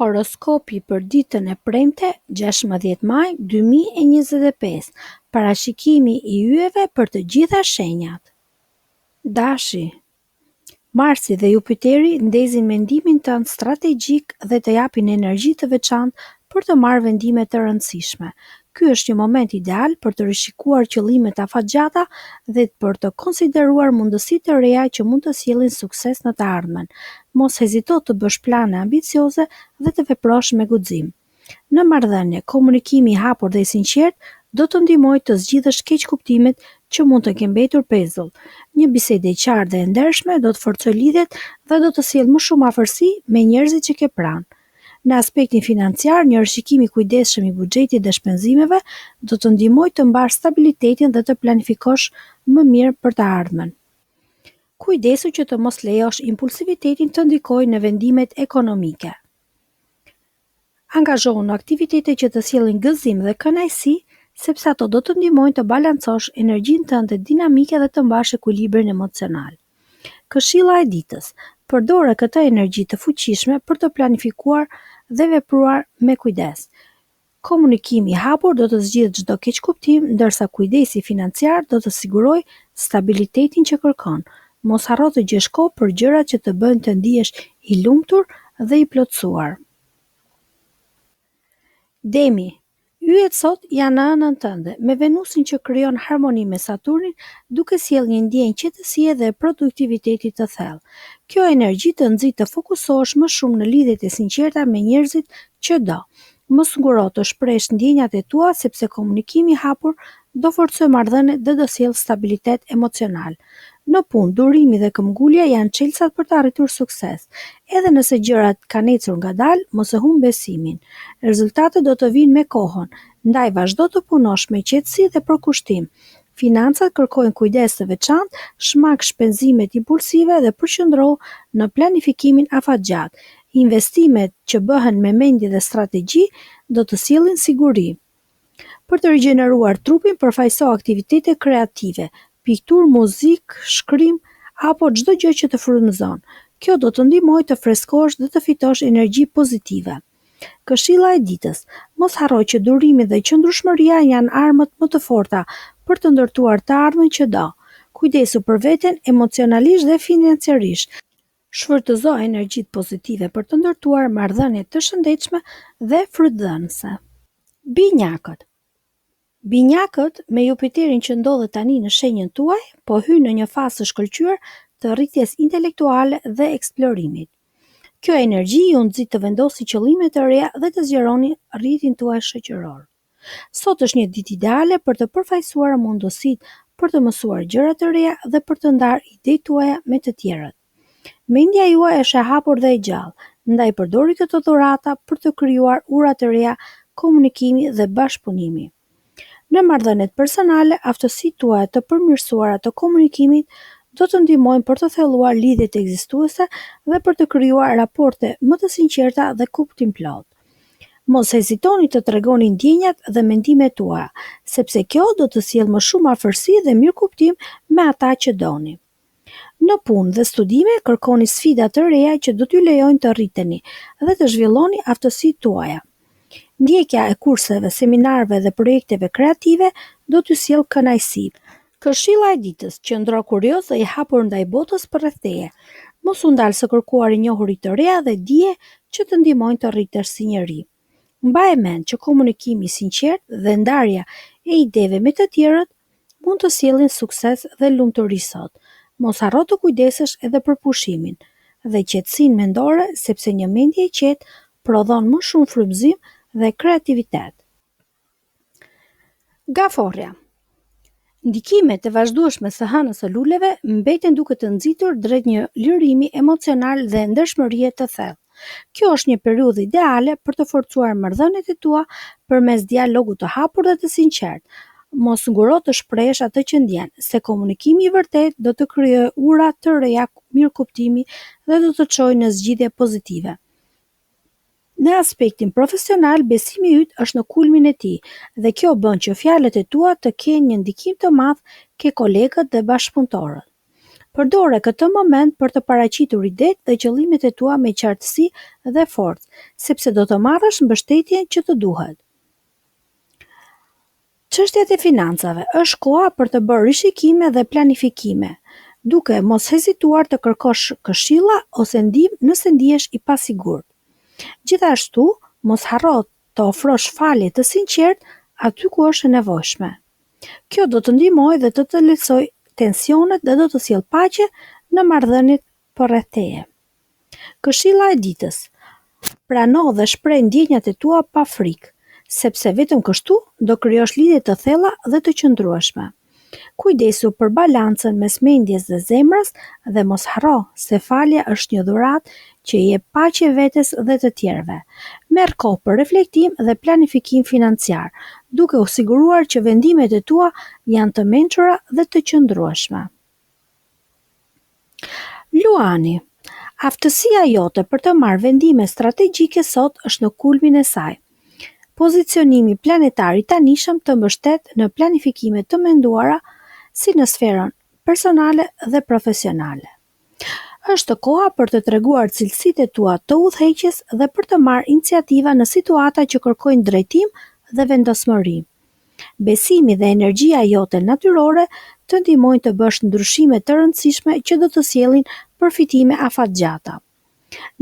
Horoskopi për ditën e premte, 16 maj 2025, parashikimi i yjeve për të gjitha shenjat. Dashi, Marsi dhe Jupiteri ndezin mendimin tënd strategjik dhe të japin energji të veçantë për të marrë vendime të rëndësishme. Ky është një moment ideal për të rishikuar qëllimet afatgjata dhe për të konsideruar mundësi të reja që mund të sjellin sukses në të ardhmen. Mos hezito të bësh plane ambicioze dhe të veprosh me guxim. Në marrëdhënie, komunikimi i hapur dhe i sinqert do të ndihmojë të zgjidhësh keqkuptimet që mund të kenë mbetur pezull. Një bisedë e qartë dhe e ndershme do të forcojë lidhjet dhe do të sjellë më shumë afërsi me njerëzit që ke pranë. Në aspektin financiar, një rishikimi i kujdesshëm i buxhetit dhe shpenzimeve do të ndihmojë të mbash stabilitetin dhe të planifikosh më mirë për të ardhmen. Kujdesu që të mos lejosh impulsivitetin të ndikojë në vendimet ekonomike. Angazhohu në aktivitete që të sjellin gëzim dhe kënaqësi, sepse ato do të ndihmojnë të balancosh energjinë tënde dinamike dhe të mbash ekuilibrin emocional. Këshilla e ditës: përdore këtë energji të fuqishme për të planifikuar dhe vepruar me kujdes. Komunikimi i hapur do të zgjidhë çdo keqkuptim, ndërsa kujdesi financiar do të sigurojë stabilitetin që kërkon. Mos harro të gjesh kohë për gjërat që të bëjnë të ndihesh i lumtur dhe i plotësuar. Demi, yjet sot janë në anën tënde, me Venusin që krijon harmoni me Saturnin, duke sjellë një ndjenjë qetësie dhe produktiviteti të thellë. Kjo energji të nxit të fokusohesh më shumë në lidhjet e sinqerta me njerëzit që do. Mos nguro të shpresh ndjenjat e tua, sepse komunikimi i hapur do forcojë marrëdhëniet dhe do sjellë stabilitet emocional. Në punë, durimi dhe këmbgulja janë çelësat për të arritur sukses. Edhe nëse gjërat kanë ecur ngadalë, mos e humb besimin. Rezultatet do të vinë me kohën, ndaj vazhdo të punosh me qetësi dhe përkushtim. Financat kërkojnë kujdes të veçantë, shmak shpenzimet impulsive dhe përqendrohu në planifikimin afatgjat. Investimet që bëhen me mendje dhe strategji do të sjellin siguri. Për të rigjeneruar trupin, përfaqëso aktivitete kreative, pikturë, muzikë, shkrim apo çdo gjë që të frymëzon. Kjo do të ndihmojë të freskohesh dhe të fitosh energji pozitive. Këshilla e ditës: mos harro që durimi dhe qëndrueshmëria janë armët më të forta për të ndërtuar të ardhmen që do. Kujdesu për veten emocionalisht dhe financiarisht. Shfrytëzo energjitë pozitive për të ndërtuar marrëdhënie të shëndetshme dhe frytdhënëse. Binjakët. Binjakët, me Jupiterin që ndodhet tani në shenjën tuaj, po hynë në një fazë të shkëlqyer të rritjes intelektuale dhe eksplorimit. Kjo energji ju nxit të vendosni qëllime të reja dhe të zgjeroni rrjetin tuaj shoqëror. Sot është një ditë ideale për të përfaqësuar mundësitë për të mësuar gjëra të reja dhe për të ndarë idetë tuaja me të tjerët. Mendja juaj është e hapur dhe e gjallë, ndaj përdori këto dhurata për të krijuar ura të reja komunikimi dhe bashkëpunimi. Në marrëdhëniet personale, aftësitë tuaja të përmirësuara të komunikimit do të ndihmojnë për të thelluar lidhjet ekzistuese dhe për të krijuar raporte më të sinqerta dhe kuptimplot. Mos hezitoni të tregoni ndjenjat dhe mendimet tuaja, sepse kjo do të sjellë më shumë afërsi dhe mirëkuptim me ata që doni. Në punë dhe studime, kërkoni sfida të reja që do t'ju lejojnë të rriteni dhe të zhvilloni aftësitë tuaja. Ndjekja e kurseve, seminarëve dhe projekteve kreative do t'ju sjellë kënaqësi. Këshilla e ditës: qëndro kurioz dhe i hapur ndaj botës përreth teje. Mos u ndal së kërkuari njohuri të reja dhe dije që të ndihmojnë të rritesh si njeri. Mbaje mend që komunikimi i sinqert dhe ndarja e ideve me të tjerët mund të sjellin sukses dhe lumturi sot. Mos harro të kujdesesh edhe për pushimin dhe qetësinë mendore, sepse një mendje e qetë prodhon më shumë frymëzim dhe kreativitet. Gaforja. Ndikimet e vazhdueshme së hënës së luleve mbeten duke të nxitur drejt një lirimi emocional dhe ndershmërie të thellë. Kjo është një periudhë ideale për të forcuar marrëdhëniet e tua përmes dialogut të hapur dhe të sinqert. Mos nguro të shprehësh atë që ndjen, se komunikimi i vërtet do të krijojë ura të reja mirëkuptimi dhe do të çojë në zgjidhje pozitive. Në aspektin profesional, besimi yt është në kulmin e tij dhe kjo bën që fjalët e tua të kenë një ndikim të madh ke kolegët dhe bashkëpunëtorët. Përdore këtë moment për të paraqitur idetë dhe qëllimet e tua me qartësi dhe forcë, sepse do të marrësh mbështetjen që të duhet. Çështjet e financave është koha për të bërë rishikime dhe planifikime, duke mos hezituar të kërkosh këshilla ose ndihmë nëse ndihesh i pasigurt. Gjithashtu, mos harro të ofrosh falje të sinqertë aty ku është e nevojshme. Kjo do të ndihmojë dhe të lehtësojë tensionet dhe do të sjellë paqe në marrëdhëniet përreth teje. Këshilla e ditës: prano dhe shpreh ndjenjat e tua pa frikë, sepse vetëm kështu do krijosh lidhje të thella dhe të qëndrueshme. Kujdesu për balancën mes mendjes dhe zemrës dhe mos harro se falja është një dhuratë që i jep paqe vetes dhe të tjerëve. Merr kohë për reflektim dhe planifikim financiar, duke u siguruar që vendimet e tua janë të mençura dhe të qëndrueshme. Luani: aftësia jote për të marrë vendime strategjike sot është në kulmin e saj. Pozicionimi planetar i tanishëm të mbështet në planifikime të menduara si në sferën personale dhe profesionale. Është koha për të treguar cilësitë e tua të udhëheqjes dhe për të marrë iniciativa në situata që kërkojnë drejtim dhe vendosmëri. Besimi dhe energjia jote natyrore të ndihmojnë të bësh ndryshime të rëndësishme që do të sjellin përfitime afatgjata.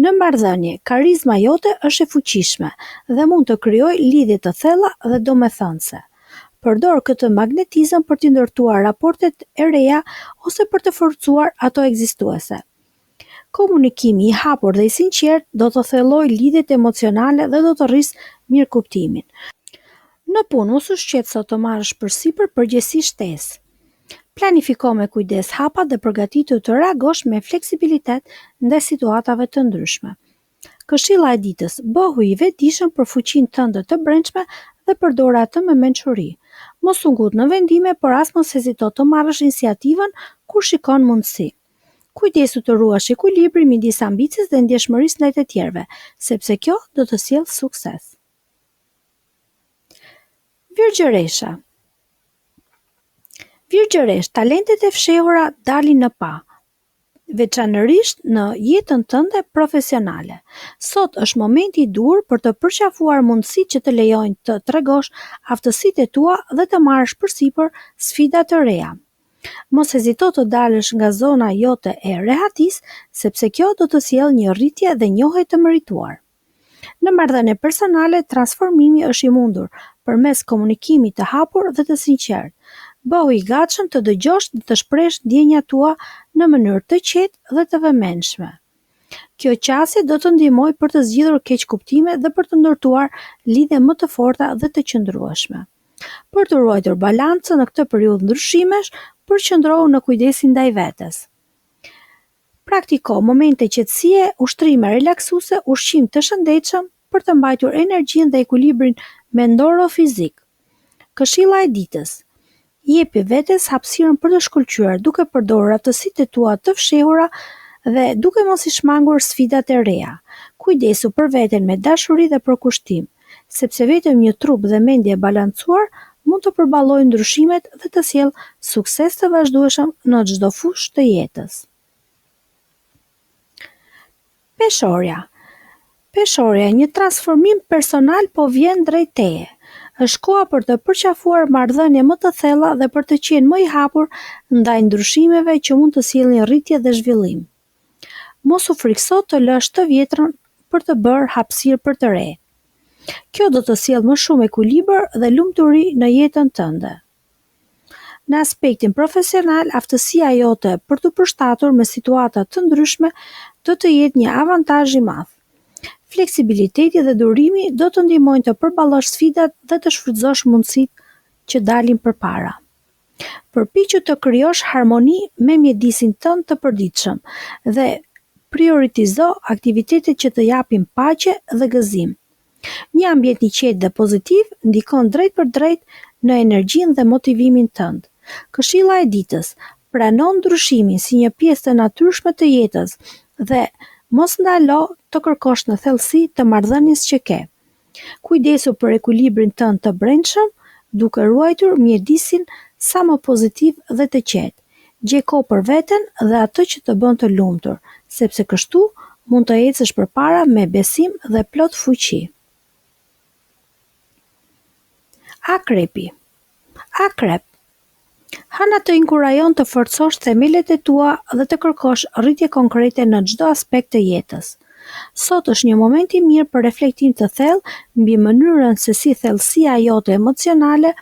Në marrëdhënie, karizma jote është e fuqishme dhe mund të krijojë lidhje të thella dhe domethënëse. Përdor këtë magnetizëm për të ndërtuar raportet e reja ose për të forcuar ato ekzistuese. Komunikimi i hapur dhe i sinqert do të thellojë lidhjet emocionale dhe do të rrisë mirëkuptimin. Në punë mos u shqetëso të marrësh përsipër përgjegjësi shtesë. Planifiko me kujdes hapat dhe përgatitu të reagosh me fleksibilitet ndaj situatave të ndryshme. Këshilla e ditës: bëhu i vetëdijshëm për fuqinë tënde të brendshme dhe përdor atë me mençuri. Mos u ngut në vendime, por as mos hezito të marrësh iniciativën kur shikon mundësi. Kujdesu të ruash ekuilibrin midis ambicies dhe ndjeshmërisë ndaj të tjerëve, sepse kjo do të sjellë sukses. Virgjëresha: Virgjëresh, talentet e fshehura dalin në pa, veçanërisht në jetën tënde profesionale. Sot është momenti i dur për të përqafuar mundësitë që të lejojnë të tregosh aftësitë e tua dhe të marrësh përsipër sfida të reja. Mos hezito të dalësh nga zona jote e rehatisë, sepse kjo do të sjellë një rritje dhe njohje të merituar. Në marrëdhënie personale, transformimi është i mundur përmes komunikimit të hapur dhe të sinqertë. Bëhu i gatshëm të dëgjosh dhe të shprehësh ndjenjat tua në mënyrë të qetë dhe të vëmendshme. Kjo qasje do të ndihmojë për të zgjidhur keqkuptime dhe për të ndërtuar lidhje më të forta dhe të qëndrueshme. Për të ruajtur balancën në këtë periudhë ndryshimesh, përqendrohu në kujdesin ndaj vetes. Praktiko momente qetësie, ushtrime relaksuese, ushqim të shëndetshëm për të mbajtur energjinë dhe ekuilibrin mendoro-fizik. Këshilla e ditës: jepi vetes hapësirën për të shkëlqyer duke përdorur aftësitë e tua të fshehura dhe duke mos i shmangur sfidat e reja. Kujdesu për veten me dashuri dhe përkushtim, sepse vetëm një trup dhe mendje e balancuar mund të përballojë ndryshimet dhe të sjellë sukses të vazhdueshëm në çdo fushë të jetës. Peshorja: Peshorja, një transformim personal po vjen drejt teje. Është koha për të përqafuar marrëdhënie më të thella dhe për të qenë më i hapur ndaj ndryshimeve që mund të sjellin rritje dhe zhvillim. Mos u frikëso të lësh të vjetrën për të bërë hapësirë për të re. Kjo do të sjellë më shumë ekuilibër dhe lumturi në jetën tënde. Në aspektin profesional, aftësia jote për të përshtatur me situata të ndryshme do të jetë një avantazh i madh. Fleksibiliteti dhe durimi do të ndihmojnë të përballosh sfidat dhe të shfrytëzosh mundësitë që dalin përpara. Përpiqu të krijosh harmoni me mjedisin tënd të përditshëm dhe prioritizo aktivitetet që të japin paqe dhe gëzim. Një ambient i qetë dhe pozitiv ndikon drejt për drejt në energjinë dhe motivimin tënd. Këshilla e ditës: prano ndryshimin si një pjesë të natyrshme të jetës dhe mos ndalo të kërkosh në thellësi të marrëdhënies që ke. Kujdesu për ekuilibrin tënd të brendshëm, duke ruajtur mjedisin sa më pozitiv dhe të qetë. Gjej kohë për veten dhe atë që të bën të lumtur, sepse kështu mund të ecësh përpara me besim dhe plot fuqi. Akrepi. Akrep. Hana të inkurajon të forcosh themelet e tua dhe të kërkosh rritje konkrete në çdo aspekt të jetës. Sot është një moment i mirë për reflektim të thellë mbi mënyrën se si thellësia jote emocionale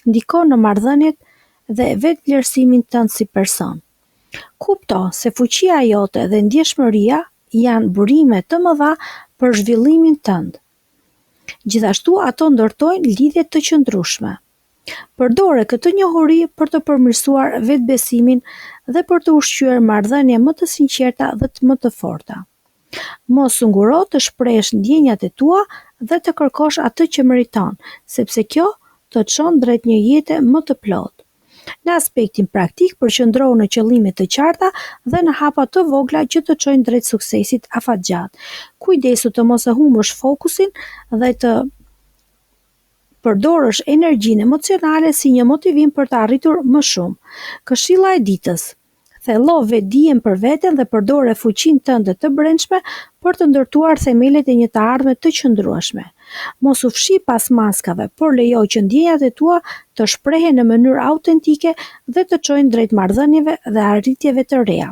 ndikon në marrëdhëniet dhe vetvlerësimin tënd si person. Kupto se fuqia jote dhe ndjeshmëria janë burime të mëdha për zhvillimin tënd. Gjithashtu ato ndërtojnë lidhje të qëndrueshme. Përdore këtë njohuri për të përmirësuar vetbesimin dhe për të ushqyer marrëdhënie më të sinqerta dhe më të forta. Mos u nguro të shprehësh ndjenjat e tua dhe të kërkosh atë që meriton, sepse kjo të çon drejt një jete më të plotë. Në aspektin praktik, përqendro në qëllime të qarta dhe në hapa të vogla që të çojnë drejt suksesit afatgjat. Kujdesu të mos e humbësh fokusin dhe të përdorësh energjinë emocionale si një motivim për të arritur më shumë. Këshilla e ditës: thello vetdijen për veten dhe përdore fuqinë tënde të brendshme për të ndërtuar themelet e një të ardhme të qëndrueshme. Mos u fshi pas maskave, por lejo që ndjenjat e tua të shprehen në mënyrë autentike dhe të çojnë drejt marrëdhënieve dhe arritjeve të reja.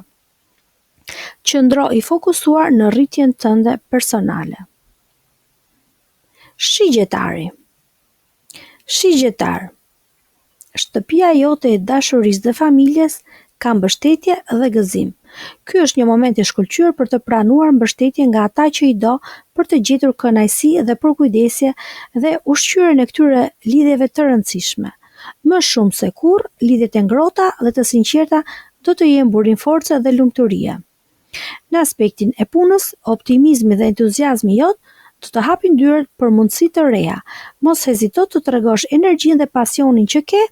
Qëndro i fokusuar në rritjen tënde personale. Shigjetari. Shigjetar. Shtëpia jote e dashurisë dhe familjes ka mbështetje dhe gëzim. Ky është një moment i shkëlqyer për të pranuar mbështetje nga ata që i do, për të gjetur kënaqësi dhe përkujdesje dhe ushqyerjen e këtyre lidhjeve të rëndësishme. Më shumë se kurrë, lidhjet e ngrohta dhe të sinqerta do të jenë burim force dhe lumturie. Në aspektin e punës, optimizmi dhe entuziazmi jot do të hapin dyert për mundësi të reja. Mos hezito të tregosh energjinë dhe pasionin që ke,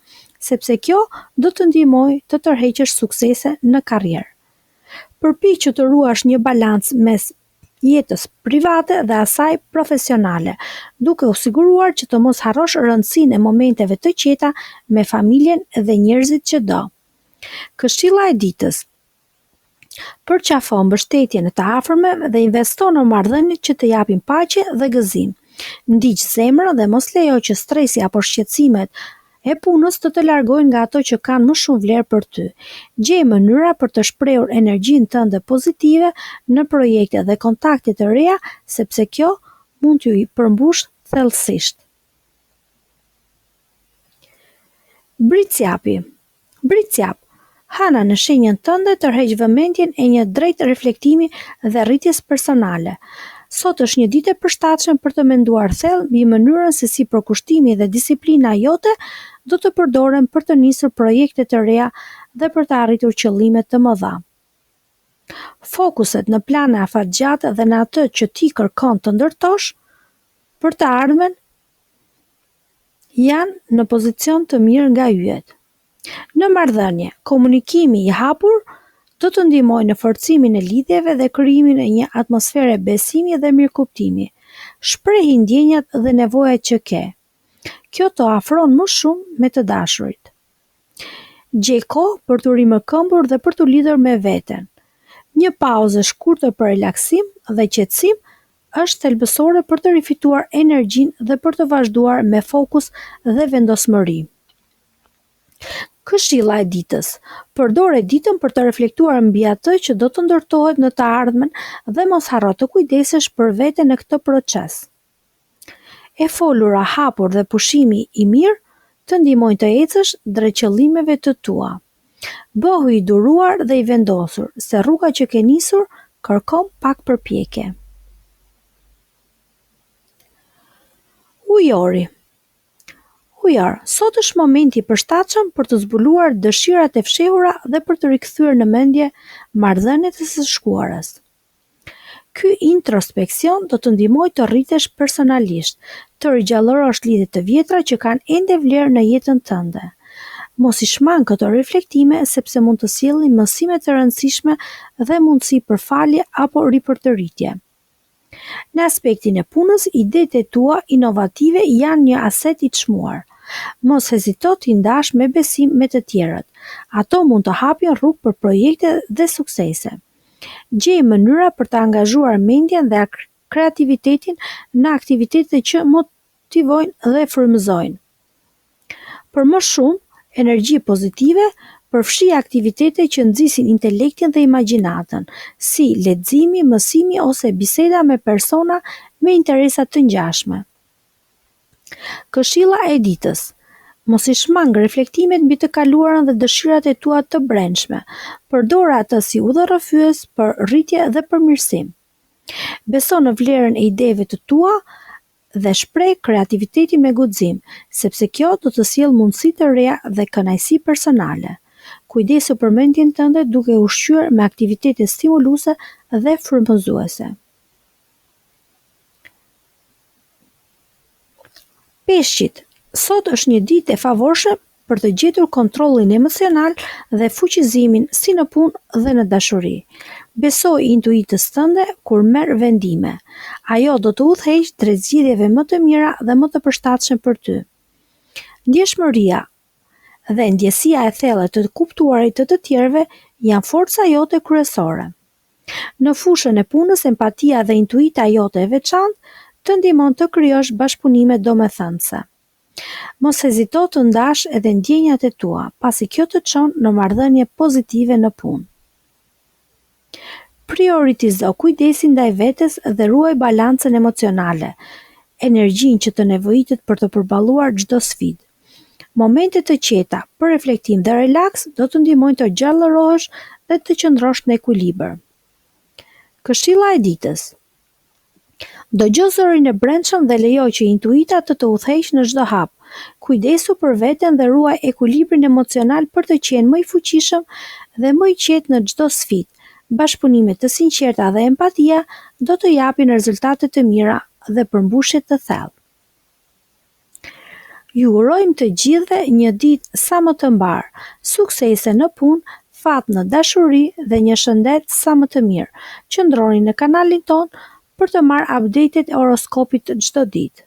sepse kjo do të ndihmojë të tërheqësh suksese në karrierë. Përpiq të ruash një balancë mes jetës private dhe asaj profesionale, duke u siguruar që të mos harrosh rëndësinë e momenteve të qeta me familjen dhe njerëzit që do. Këshilla e ditës: përqafo mbështetjen e të afërmeve dhe investo në marrëdhënie që të japin paqe dhe gëzim. Ndiq zemrën dhe mos lejo që stresi apo shqetësimet e punës të largojnë nga ato që kanë më shumë vlerë për ty. Gjej mënyra për të shprehur energjinë tënde pozitive në projekte dhe kontakte të reja, sepse kjo mund t'ju i përmbush thellësisht. Bricjapi. Bricjap. Hana në shenjën tënde tërheq vëmendjen e një drejt reflektimi dhe rritjes personale. Sot është një ditë e përshtatshme për të menduar thellë mbi mënyrën se si përkushtimi dhe disiplina jote do të përdoren për të nisur projekte të reja dhe për të arritur qëllime të mëdha. Fokuset në plane afatgjate dhe në atë që ti kërkon të ndërtosh për të ardhmen janë në pozicion të mirë nga yjet. Në marrëdhënie, komunikimi i hapur do të ndihmojë në forcimin e lidhjeve dhe krijimin e një atmosfere besimi dhe mirëkuptimi. Shprehi ndjenjat dhe nevojat që ke. Kjo të afron më shumë me të dashurit. Gjej kohë për të rimëkëmbur dhe për të lidhur me veten. Një pauzë shkurtër për relaksim dhe qetësim është thelbësore për të rifituar energjinë dhe për të vazhduar me fokus dhe vendosmëri. Këshilla e ditës: përdore ditën për të reflektuar mbi atë që do të ndërtohet në të ardhmen dhe mos harro të kujdesesh për veten në këtë proces. E folura hapur dhe pushimi i mirë të ndihmojnë të ecësh drejt qëllimeve të tua. Bëhu i duruar dhe i vendosur, se rruga që ke nisur kërkon pak përpjekje. Ujori. Ujor, sot është momenti i përshtatshëm për të zbuluar dëshirat e fshehura dhe për të rikthyer në mendje marrëdhëniet e së shkuarës. Ky introspeksion do të ndihmojë të rritesh personalisht, të rigjallërosh lidhje të vjetra që kanë ende vlerë në jetën tënde. Mos i shmang këto reflektime sepse mund të sjellin mësime të rëndësishme dhe mundësi për falje apo ripërtëritje. Në aspektin e punës, idetë e tua inovative janë një aset i çmuar. Mos hezito t'i ndash me besim me të tjerët. Ato mund të hapin rrugë për projekte dhe suksese. Gjej mënyra për të angazhuar mendjen dhe kreativitetin në aktivitete që motivojnë dhe frymëzojnë. Për më shumë energji pozitive, përfshi aktivitete që nxisin intelektin dhe imagjinatën, si leximi, mësimi ose biseda me persona me interesa të ngjashme. Këshilla e ditës. Mos i shmang reflektimet mbi të kaluarën dhe dëshirat e tua të brendshme. Përdor atë si udhërrëfyes për rritje dhe përmirësim. Beso në vlerën e ideve të tua dhe shpreh kreativitetin me guxim, sepse kjo do të sjellë mundësi të reja dhe kënaqësi personale. Kujdesu për mendjen tënde duke ushqyer me aktivitete stimuluese dhe frymëzuese. Peshqit. Sot është një ditë e favorshme për të gjetur kontrollin emocional dhe fuqizimin si në punë dhe në dashuri. Besoj intuitës tënde kur merr vendime. Ajo do të udhëheqë drejt zgjedhjeve më të mira dhe më të përshtatshme për ty. Ndjeshmëria dhe ndjesia e thellë të kuptuarit të tjerëve janë forca jote kryesore. Në fushën e punës, empatia dhe intuita jote e veçantë të ndihmon të krijosh bashkëpunime domethënëse. Mos hezito të ndash edhe ndjenjat e tua, pasi kjo të çon në marrëdhënie pozitive në punë. Prioritizo kujdesin ndaj vetes dhe ruaj balancën emocionale, energjinë që të nevojitet për të përballuar çdo sfidë. Momente të qeta për reflektim dhe relaks do të ndihmojnë të gjallërohesh dhe të qëndrosh në ekuilibër. Këshilla e ditës. Dëgjoj zërin e brendshëm dhe lejo që intuita të udhëheqë në çdo hap. Kujdesu për veten dhe ruaj ekuilibrin emocional për të qenë më i fuqishëm dhe më i qetë në çdo sfidë. Bashkëpunime të sinqerta dhe empatia do të japin rezultate të mira dhe përmbushje të thellë. Ju urojmë të gjithëve një ditë sa më të mbar, suksese në punë, fat në dashuri dhe një shëndet sa më të mirë. Qëndroni në kanalin ton për të marrë update-et e horoskopit çdo ditë.